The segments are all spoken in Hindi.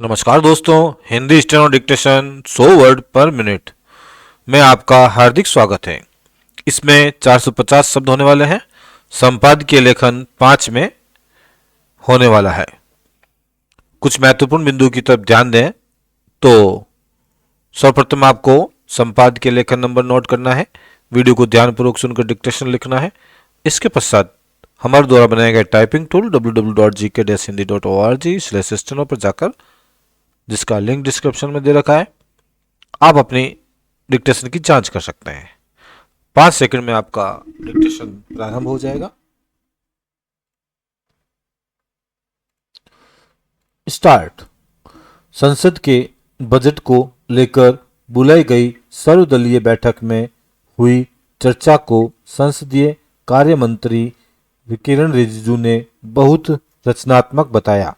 नमस्कार दोस्तों, हिंदी स्टेनो डिक्टेशन 100 वर्ड पर मिनट में आपका हार्दिक स्वागत है। इसमें 450 शब्द होने वाले हैं। संपादकीय लेखन 5 में होने वाला है। कुछ महत्वपूर्ण बिंदु की तरफ ध्यान दें तो सर्वप्रथम आपको संपादकीय लेखन नंबर नोट करना है। वीडियो को ध्यानपूर्वक सुनकर डिक्टेशन लिखना है। इसके पश्चात हमारे द्वारा बनाया गया टाइपिंग टूल www.gk-hindi.org/steno पर जाकर, जिसका लिंक डिस्क्रिप्शन में दे रखा है, आप अपनी डिक्टेशन की जांच कर सकते हैं। 5 सेकंड में आपका डिक्टेशन प्रारंभ हो जाएगा। स्टार्ट। संसद के बजट को लेकर बुलाई गई सर्वदलीय बैठक में हुई चर्चा को संसदीय कार्य मंत्री किरण रिजिजू ने बहुत रचनात्मक बताया,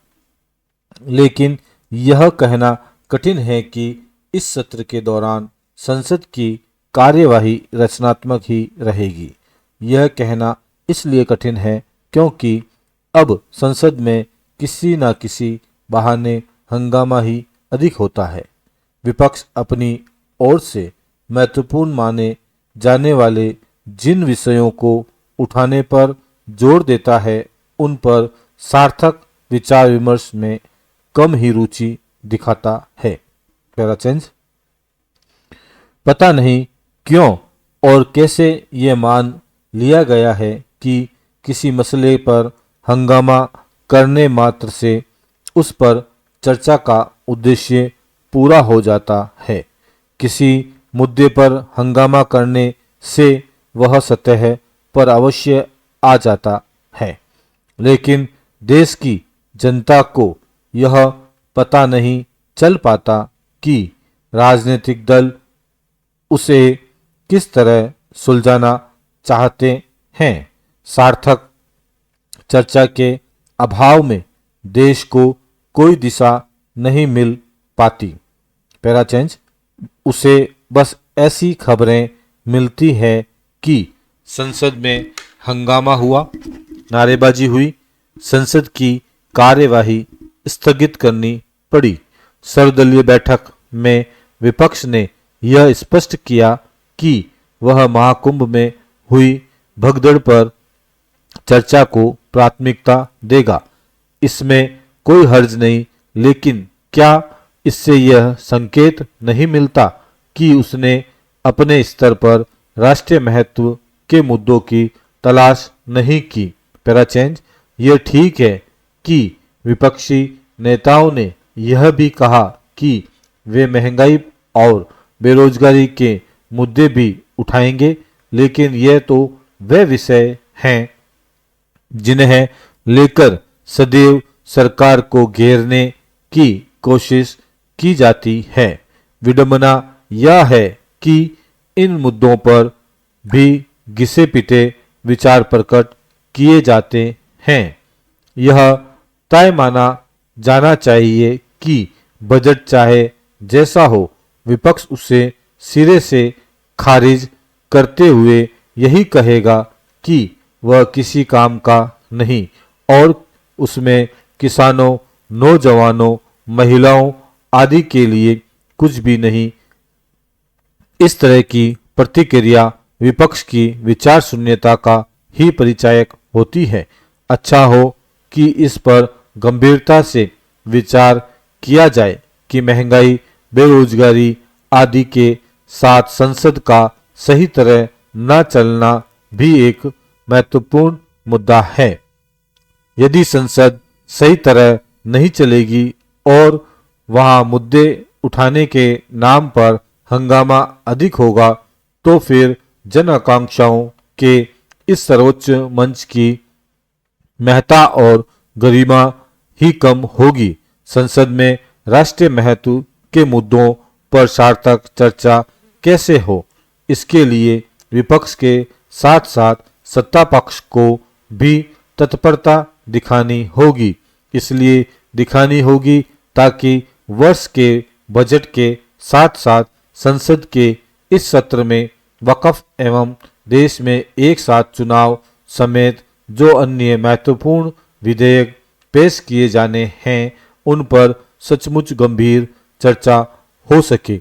लेकिन यह कहना कठिन है कि इस सत्र के दौरान संसद की कार्यवाही रचनात्मक ही रहेगी। यह कहना इसलिए कठिन है क्योंकि अब संसद में किसी न किसी बहाने हंगामा ही अधिक होता है। विपक्ष अपनी ओर से महत्वपूर्ण माने जाने वाले जिन विषयों को उठाने पर जोर देता है, उन पर सार्थक विचार विमर्श में कम ही रुचि दिखाता है। Para change. पता नहीं क्यों और कैसे ये मान लिया गया है कि किसी मसले पर हंगामा करने मात्र से उस पर चर्चा का उद्देश्य पूरा हो जाता है। किसी मुद्दे पर हंगामा करने से वह सतह पर अवश्य आ जाता है, लेकिन देश की जनता को यह पता नहीं चल पाता कि राजनीतिक दल उसे किस तरह सुलझाना चाहते हैं। सार्थक चर्चा के अभाव में देश को कोई दिशा नहीं मिल पाती। Para change. उसे बस ऐसी खबरें मिलती है कि संसद में हंगामा हुआ, नारेबाजी हुई, संसद की कार्यवाही स्थगित करनी पड़ी। सर्वदलीय बैठक में विपक्ष ने यह स्पष्ट किया कि वह महाकुंभ में हुई भगदड़ पर चर्चा को प्राथमिकता देगा। इसमें कोई हर्ज नहीं, लेकिन क्या इससे यह संकेत नहीं मिलता कि उसने अपने स्तर पर राष्ट्रीय महत्व के मुद्दों की तलाश नहीं की। Para change. यह ठीक है कि विपक्षी नेताओं ने यह भी कहा कि वे महंगाई और बेरोजगारी के मुद्दे भी उठाएंगे, लेकिन यह तो वे विषय हैं जिन्हें लेकर सदैव सरकार को घेरने की कोशिश की जाती है। विडंबना यह है कि इन मुद्दों पर भी घिसे पिटे विचार प्रकट किए जाते हैं। यह तय माना जाना चाहिए कि बजट चाहे जैसा हो, विपक्ष उसे सिरे से खारिज करते हुए यही कहेगा कि वह किसी काम का नहीं और उसमें किसानों, नौजवानों, महिलाओं आदि के लिए कुछ भी नहीं। इस तरह की प्रतिक्रिया विपक्ष की विचार शून्यता का ही परिचायक होती है। अच्छा हो कि इस पर गंभीरता से विचार किया जाए कि महंगाई, बेरोजगारी आदि के साथ संसद का सही तरह न चलना भी एक महत्वपूर्ण मुद्दा है। यदि संसद सही तरह नहीं चलेगी और वहां मुद्दे उठाने के नाम पर हंगामा अधिक होगा, तो फिर जन आकांक्षाओं के इस सर्वोच्च मंच की महत्ता और गरिमा ही कम होगी। संसद में राष्ट्रीय महत्व के मुद्दों पर सार्थक चर्चा कैसे हो, इसके लिए विपक्ष के साथ साथ सत्ता पक्ष को भी तत्परता दिखानी होगी। इसलिए दिखानी होगी ताकि वर्ष के बजट के साथ साथ संसद के इस सत्र में वक्फ एवं देश में एक साथ चुनाव समेत जो अन्य महत्वपूर्ण विधेयक पेश किए जाने हैं, उन पर सचमुच गंभीर चर्चा हो सके।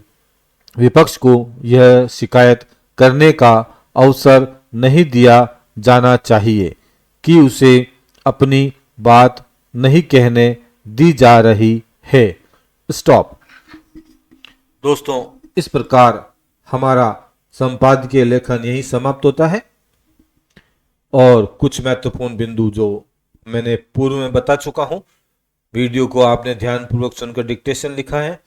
विपक्ष को यह शिकायत करने का अवसर नहीं दिया जाना चाहिए कि उसे अपनी बात नहीं कहने दी जा रही है। स्टॉप। दोस्तों, इस प्रकार हमारा संपादकीय लेखन यही समाप्त होता है और कुछ महत्वपूर्ण बिंदु जो मैंने पूर्व में बता चुका हूं। वीडियो को आपने ध्यानपूर्वक सुनकर डिक्टेशन लिखा है।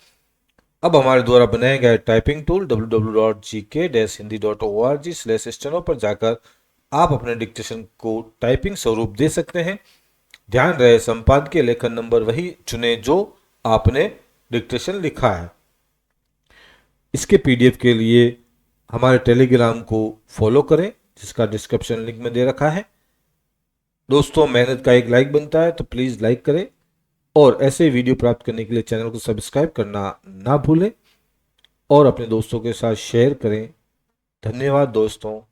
अब हमारे द्वारा बनाए गए टाइपिंग टूल www.gk-hindi.org/steno पर जाकर आप अपने डिक्टेशन को टाइपिंग स्वरूप दे सकते हैं। ध्यान रहे, संपादकीय लेखन नंबर वही चुने जो आपने डिक्टेशन लिखा है। इसके पीडीएफ के लिए हमारे टेलीग्राम को फॉलो करें, जिसका डिस्क्रिप्शन लिंक में दे रखा है। दोस्तों, मेहनत का एक लाइक बनता है, तो प्लीज़ लाइक करें और ऐसे वीडियो प्राप्त करने के लिए चैनल को सब्सक्राइब करना ना भूलें और अपने दोस्तों के साथ शेयर करें। धन्यवाद दोस्तों।